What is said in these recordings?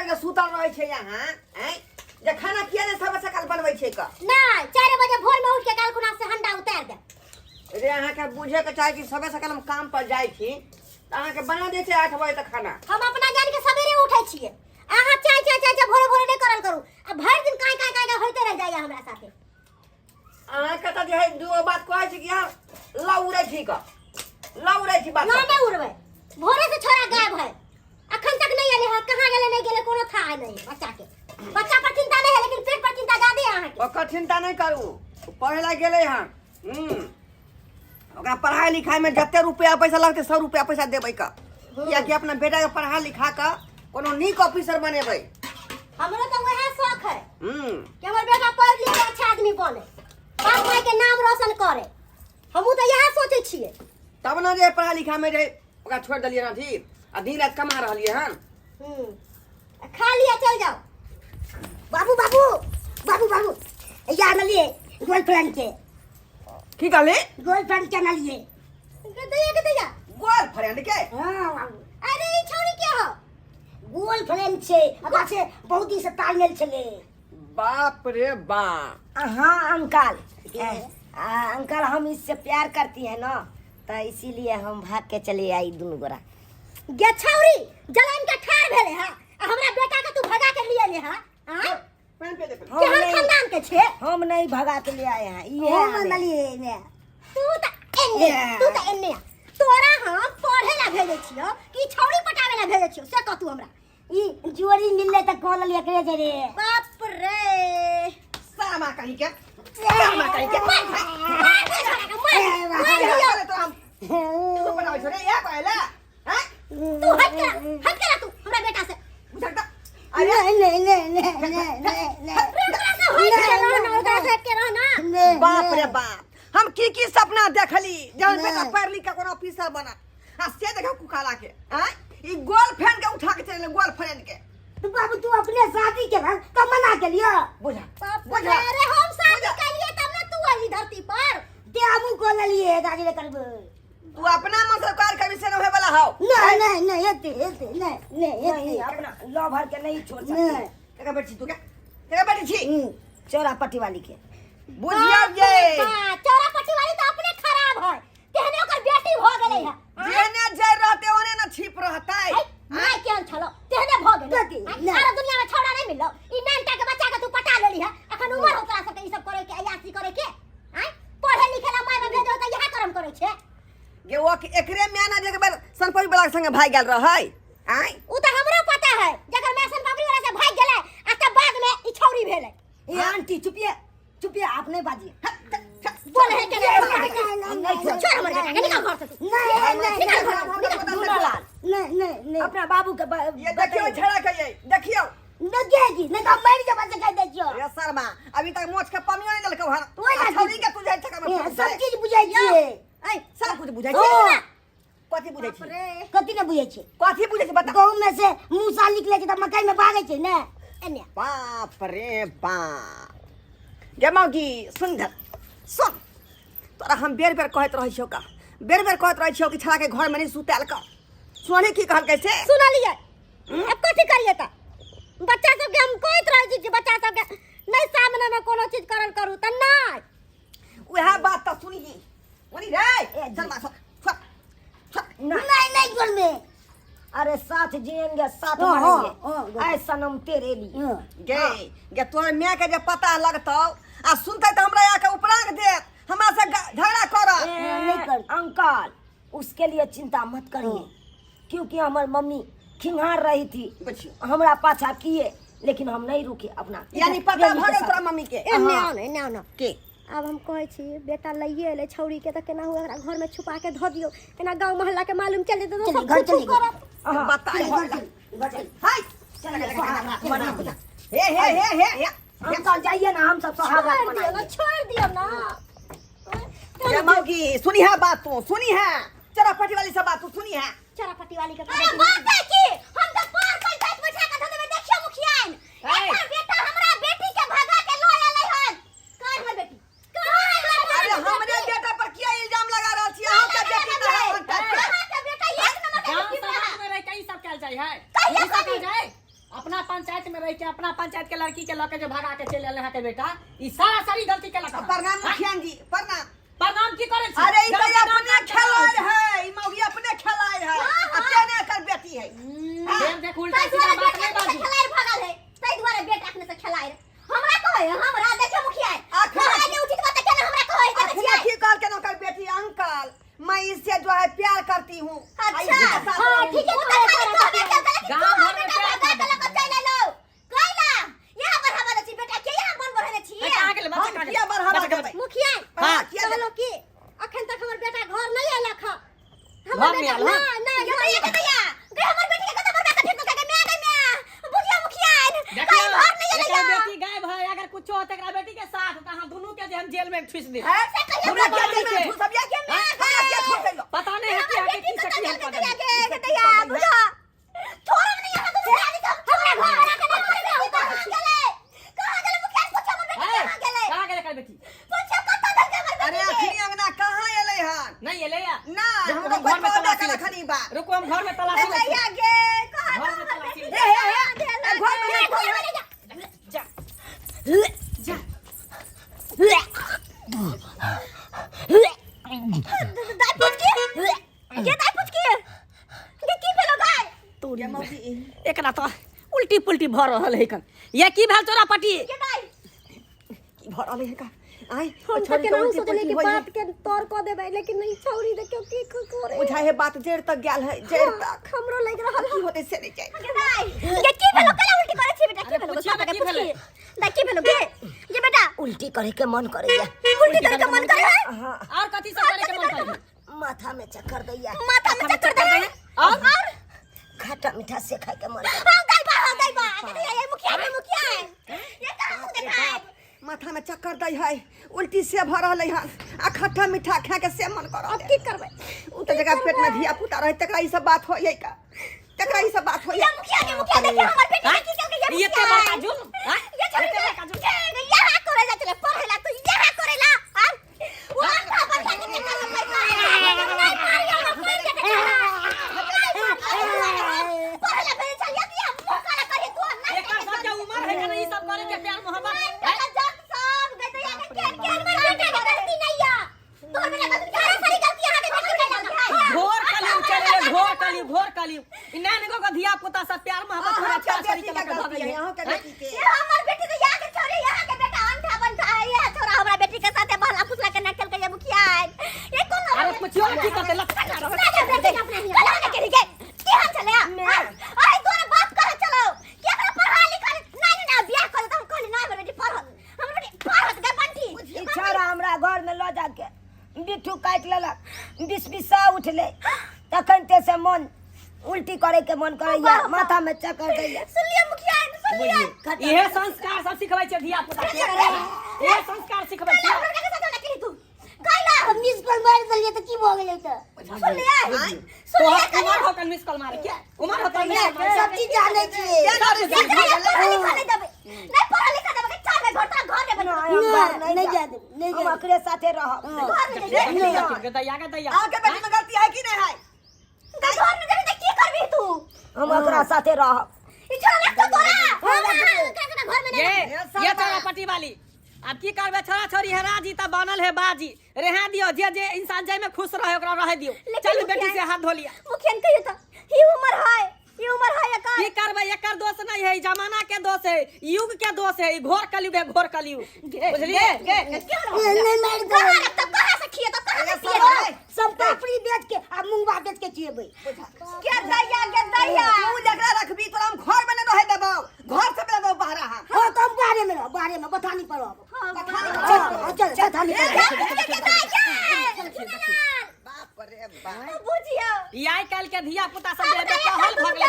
तक सुतल रहे छे यहाँ हैं जे खाना किया ने सब सकाल बनबै छे का नहीं 4 बजे भोर में उठ के काल खुना से हंडा उतार दे रे अहाँ के बुझे के चाहे कि सबे सकाल हम काम पर जाई छी त अहाँ के बना दे छे 8 बजे तक खाना हम अपना जान के सवेरे उठै छिए अहाँ चाय भोरे भोरे नहीं करल करू अब भर दिन काय होते रह जाइए हमरा साथे अहाँ के त जे दो बात कहै छी कि यार लौरे छी का लौरे छी बात ना नहीं उड़बै भोरे से छोरा गायब है अखन तक नहीं आले है कहां गेले नहीं गेले कोनो था नहीं बच्चा पर चिंता नहीं है लेकिन पेट पर चिंता ज्यादा है अहाँ के ओकर चिंता नहीं करू पढ़े ला गेले हन ओकरा पढ़ाई लिखाई में जत्ते रुपया पैसा लगते 100 रुपया पैसा देबै का या कि अपना बेटा के पढ़ा लिखा का कोनो नीक ऑफिसर बनेबै हमरो तो वह शौक है कि हमर बेटा पढ़ लिख के अच्छा आदमी बने बाप माई के नाम रोशन करे हमहू तो यही सोचे छिए तब ना जे पढ़ा लिखा में रहे ओकरा छोड़ दलिए ना थी आ दिन रात कमा रहलिए हन खा लिया चल जाओ बाबू यार लिए गर्लफ्रेंड के की कहले गर्लफ्रेंड के ना लिए के गर्लफ्रेंड के हां अरे ई छोरी के हो गर्लफ्रेंड छे अबा से बहुत दिन से तालमेल चले बाप रे बा हाँ अंकल अंकल हम इससे प्यार करती है ना तो इसीलिए हम भाग के चले आई दुनु गोरा गे छौरी जलन के ठार भेले है हमरा बेटा के तू भगा के लिए ले हां पैन पे देख हम खानदान के छे हम नहीं भगा के ले आए हैं ये हम न लिए ने तू त एन्ने तोरा हम पढ़े ला भेजे छियो कि छौरी पटावे ला भेजे छियो से कह तू हमरा ई जोड़ी मिलले त कॉल लिया करे जे रे बाप रे सामा कहीं के सामा कहीं के तो हम तू बनावे छोरे या कहला हैं तू हट के तू हमरा बेटा से बुझता बाप रे बाप हम की सपना देखली जब बेटा पढ़ लिख के कोनो ऑफिसर बना आ से देखो कुकाला के हैं ई गर्लफ्रेंड के उठा के चले गर्लफ्रेंड के तू बाबू तू अपने शादी के कब मना के लिया बुझा अरे हम शादी कर लिए तब ना तू आई धरती पर ते हमू को ले लिए गाड़ी ले करबे तू अपना मसकार कभी से न होए वाला हो नहीं एते नहीं अपना लो भर के नहीं छोड़ नहीं। सकती का बैठी तू क्या तेरा बैठी छी चोरा पट्टी वाली के बुझियो ये चौरा पट्टी वाली तो अपने खराब है तेहने ओकर बेटी हो गेलै है जेने जे रहते ओने न छिप रहतै मैं केन छलो तेहने भ गेलै नहीं। सारा दुनिया में छौड़ा नहीं मिललो ई नानटा के बच्चा के तू पटा लेली है अखन उम्र हो तोरा सबके ई सब करे के अयासी करे के हैं पढ़े लिखे ला माय में भेजो त यह कर्म करे छे गे वो एकरे म्याना जे के बार सनपरी वाला के संगे भाग गेल रहै आई उ त हमरो पता है जकर मैं सनपरी वाला से भाग गेलै आ त बाद में ई छौरी भेलै ए आंटी चुपिए आप नहीं बाजिए बोल है के नहीं छोड़ हमर बेटा के निकाल घर से तू नहीं अपना बाबू के ये देखियो छड़ा के ये देखियो नगेगी नहीं तो मैं जब से कह दे जो ये शर्मा अभी तक मोछ के पमियो नहीं देलकौ हन ओए ना छौरी के तू जाय छका में सब चीज बुझाई छिए ऐ सब कुछ बुझाई छी कथि बुझाई छी कथि ने बुझाई छी कथि बुझाई छी बता गांव में से मूसा निकले छ त मकई में भागे छ ने एने बाप रे बाप गे मौगी सुंदर सुन तोरा हम बेर कहत रहै छियो का बेर कहत रहै छियो कि छड़ा के घर में नहीं सुताल का सोने की कहल कैसे सुना लिए अब कथि करिए त बच्चा सब के हम कहत रहै छी कि बच्चा सब के नहीं सामने में कोनो चीज करल करू त नहीं वह बात तो सुनी वनी रे चल मार नहीं गोल में अरे साथ जिएंगे साथ मरेंगे ऐ सनम तेरे लिए गे तोर मैं के जे पता लगतौ आ सुनते तो हमरा आके उपरांग दे हमरा से झगड़ा कर नहीं कर अंकल उसके लिए चिंता मत करिए क्योंकि हमारी मम्मी खिंगार रही थी हमरा पाछा किए लेकिन हम नहीं रुके अपना यानी पता भ गेल तोरा मम्मी के एने आना के अब हम कहै छी बेटा लइए एले छौरी के त केना हुआ घर में छुपा के ध दियो केना गांव मोहल्ला के मालूम चल जेते तो सब घर कुछ करब बताई हाय चल मना हे अंकल जाइए ना हम सब सुहागरात मनाएंगे छोड़ दियो ना ये मौगी सुनी है बात तू सुनी है चरा पट्टी वाली सब बात तू सुनी है चरा पट्टी वाली के अरे बात है की हम तो पार पर बैठ बैठा के धंधे में देखियो मुखियान एकर बेटा हमरा बेटी के भगा के लो आले हन काट में बेटी अरे हमरे बेटा पर किया इल्जाम लगा रहल छी हम के बेटी त है के बेटा एक नंबर के गांव समाज में रह कई सब चल जाय है कहिया सब कभी जाय अपना पंचायत में रह के अपना पंचायत के लड़की के लड़के जो भगा के चले यहाँ के बेटा ई सारा सारी गलती के लगा। प्रणाम मुखिया जी, प्रणाम। प्रणाम की करे छी? अरे ई तो गलती अपने नाम खेलाड़ है, ई मौगी अपने खेलाड़ है, अकेले कर बेटी है। देख उल्टा सीधा बात नहीं बाजी। खलाड़ भागल है तै द्वारे बेटा अपने से खलाड़ हमरा कहे हमरा देखे मुखिया आखिर- हमरा के उचित बात केना हमरा कहे के अपने की कर के नौकर बेटी अंकल, मैं इससे जो है प्यार करती हूँ। अच्छा हां ठीक है तो गांव भर में प्यार चले लो कहला यहां पर हमारे छी बेटा के यहां बन बढ़ने छी कहां के ले बच्चा कहां के? किया बढ़ावा बच्चा देबै? मुखिया हाँ, किया चलो की अखन तक हमर बेटा घर नहीं आला खा घर नहीं आला? ना ये के दैया गे हमर बेटी के कत बड़का ठीक के मैं गई मैं बुझिया मुखिया देखियो, कहीं घर नहीं एकर आला बेटी गायब है, अगर कुछ हो तेरा बेटी के साथ तो हम दोनों के जे हम जेल में ठूस दे। है? हमरा क्या जेल में ठूस दिया? हमरा क्या ठूस दिया? पता नहीं है कि आगे की शक्ति हम कर देंगे। के दैया बुझा छोड़ नहीं यहाँ तुम शादी कर हमरा घर बना के नहीं हो कहां गेले मुखिया पूछो हमर बेटी ए, कहां गेले कहां गेले कर बेटी? पूछो कत धर के हमर अरे बेटी अखनी अंगना कहाँ एलै हन? नहीं ये ले या। ना, रुको, हमरा हम कोई घर में पता तलाशी कर लेते। खनी बा। रुको हम घर में तलाशी लेते। दैया गे कहां घर में तलाशी लेते। घर में नहीं खोल। जा जा दाई पूछ के ये दाई पूछ के ये की भेलो गाय ये मौगी एकरा तो उल्टी पुल्टी भ रहल है कन। ये की भेल तोरा पटी? ये दाई की भरल है का? आय हम छोड़ी के तो नाम उल्टी सोचले पुल्टी कि होई है। बात के तौर को देबै लेकिन नहीं छौरी देखियो की करे बुझा है बात जेड़ तक गेल है, जेड़ तक। हमरो लग रहल की होते से नहीं जाए। के दाई ये की भेलो कला उल्टी करे छी बेटा की अरे भेलो पूछिए ना, की भेलै? दाई की भेलो गे ये बेटा उल्टी करे के मन करैया उल्टी करे के मन करे है हाँ और कथी से करे के मन करे? माथा में चक्कर दैया माथा में चक्कर दे है और खट्टा मीठा से खाए के मन हां दाई बा ये मुखिया है ये कहां से देखा है माथा में चक्कर दै है, उल्टी से भरल है हन, आ खट्टा मीठा खा के से मन करल। अब की करबै उ त जगह पेट में धिया पुता रहे तकरा ई सब बात होई का? तकरा ई सब बात होई? ये मुखिया देखिए हमर बेटी हाँ? की चल ये तो बड़का जुल्म, हाँ? ये छोड़ ये तो बड़का जुल्म। यहाँ करेला चले पढ़ेला तो यहाँ करेला हां वो का बड़का के पढ़ेला भेज चलिया कि हम काला करे तू नहीं एकर सब के उम्र है कि नहीं सब करे के प्यार मोहब्बत? जब सब गए यहाँ के केन में बेटा गलती नहीं है तो मेरा सारी गलती यहाँ के बेटी का है घोर कलयुग चले, घोर कलयुग, घोर कलयुग। इ नान गो के धिया पुता सब प्यार मोहब्बत हो अच्छा तरीके से भागे है। यहाँ के बेटी के ये हमर बेटी तो यहाँ के छोरी यहाँ के बेटा अंधा बनता है ये छोरा हमरा बेटी के साथे भला फुसला के नकल के ये मुखिया है ये कौन अरे कुछ और की करते लग कला ने के लिए की हाल चले अरे तोरे बात करे चलो के हमरा पढ़ा लिखा नहीं ना बियाह कर तो हम कहली ना बेटी पढ़ल हमर बेटी पढ़त के बंटी इच्छा हमरा घर में ल जाके बिट्ठू काट लेलक बिस्बिसा उठले तखन ते से मन उल्टी करे के मन करैया माथा में चक्कर दैया सुन लिया मुखिया सुन लिया इहे संस्कार सब सिखबै छै धिया पुता के। इहे संस्कार सिखबै छै। हमरा के साथ लकड़ी तू काइला हम मिस कॉल मार दिए तो की भ गेलै त सुन लिया तो उमर हो कन मिस कॉल मारे के? उमर होता है सब चीज जाने छी नहीं पढ़ा लिखा देबे के चार में घर में बना नहीं जा दे नहीं हम एकरे साथे रहब के दैया के दैया। आके बेटी में गलती है कि नहीं है? घर में जाके की करबी तू हम एकरा साथे रहब ई छोरा रख तो तोरा घर में ये तोरा पट्टी वाली अब की करबे? छोरा छोरी है राजी त बनल है बाजी। रहा दियो जे जे इंसान जाय में खुश रहे ओकरा रह दियो। चल बेटी से हाथ धो लिया। मुखियन कहियो त ई उम्र है का की करबे? एकर दोष नहीं है, जमाना के दोष है, युग के दोष है, घोर कलयुग है, घोर कलयुग। बुझलिए? नहीं मार दो तब कहां से खिए तब कहां से पिए सब पापड़ी बेच के आ मुंगवा बेच के चिएबै के दैया तू जकरा रखबी तोरा हम घर में न रहे देबो, घर से देबो बाहर हम। हां तो हम बारे में रह बारे में बथानी पर रहब चल चल बथानी बाप रे बाप। बुझियो ई आइ काल के धिया पुता सब जे कहल भगले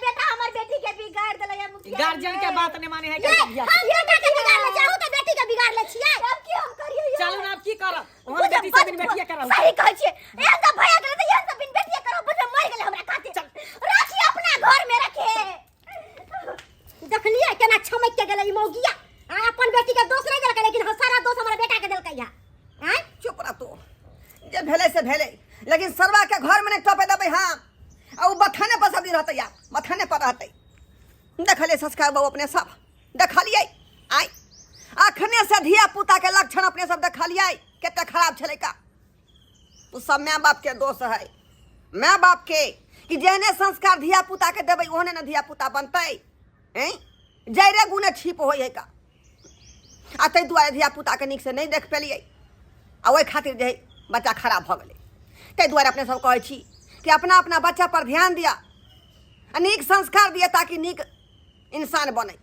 बेटा हमर बेटी के बिगाड़ देले या मुखिया गार्जियन के बात नहीं माने है के धिया। हम ये के बिगाड़ ले चाहू तो बेटी के बिगाड़ ले छियै अब की हम करियो चलू ना अब की करब? वहां बेटी से बिन बेटिया करब। सही कहै छियै एहन त भैया गेले त एहन त बिन बेटिया करो बस मर गेले हमरा खातिर राखी अपना घर में रखे देखलिए केना छमक के गेले ई मौगिया आ अपन बेटी के दोष नहीं देलकै लेकिन सारा दोष हमरा बेटा के देलकै या हैं चुप रह तू। जे भेले से भेले, लेकिन सरवा के घर में नहीं टपे देबे हम। आ उ बथाने पर सब दिन रहते तैयार मथाने पर रहते देखले संस्कार बाबू अपने सब देखलिए आई अखने से धिया पुता के लक्षण अपने सब देखलिए कितना खराब छले का उ सब माँ बाप के दोष है माँ बाप के कि जेहने संस्कार धिया पुता के देवे ओहने न धिया पुता बनते हैं जैरे गुने छिप हो का आ ताहि दुआरे धिया पुता के नीक से नहीं देख पेलिए आ ओहि खातिर जे बच्चा खराब भ गेलै ताहि दुआरे अपने सब कहै छी कि अपना अपना बच्चा पर ध्यान दिया नीक संस्कार दिया ताकि नीक इंसान बने।